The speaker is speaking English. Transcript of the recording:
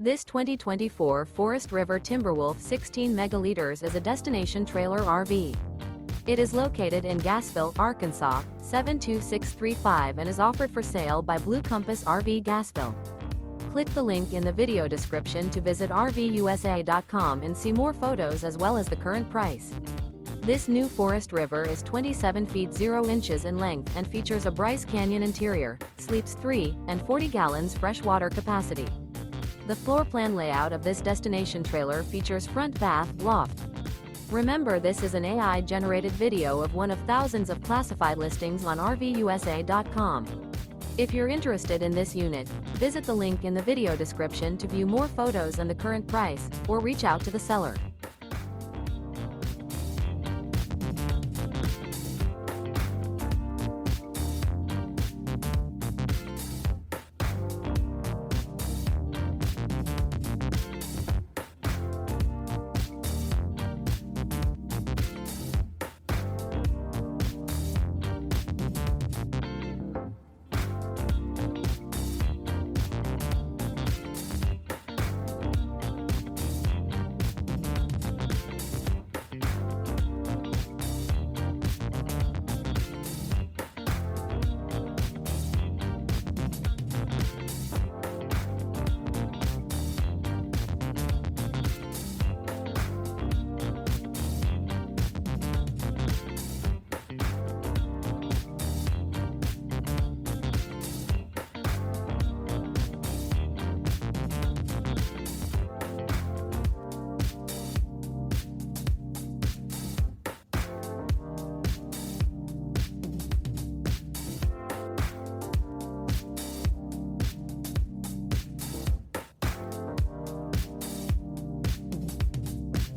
This 2024 Forest River Timberwolf 16 megaliters is a destination trailer RV. It is located in Gassville, Arkansas, 72635 and is offered for sale by Blue Compass RV Gassville. Click the link in the video description to visit RVUSA.com and see more photos as well as the current price. This new Forest River is 27 feet 0 inches in length and features a BRYCE Canyon interior, sleeps 3, and 40 gallons freshwater capacity. The floor plan layout of this destination trailer features front bath, loft. Remember, this is an AI-generated video of one of thousands of classified listings on RVUSA.com. If you're interested in this unit, visit the link in the video description to view more photos and the current price, or reach out to the seller.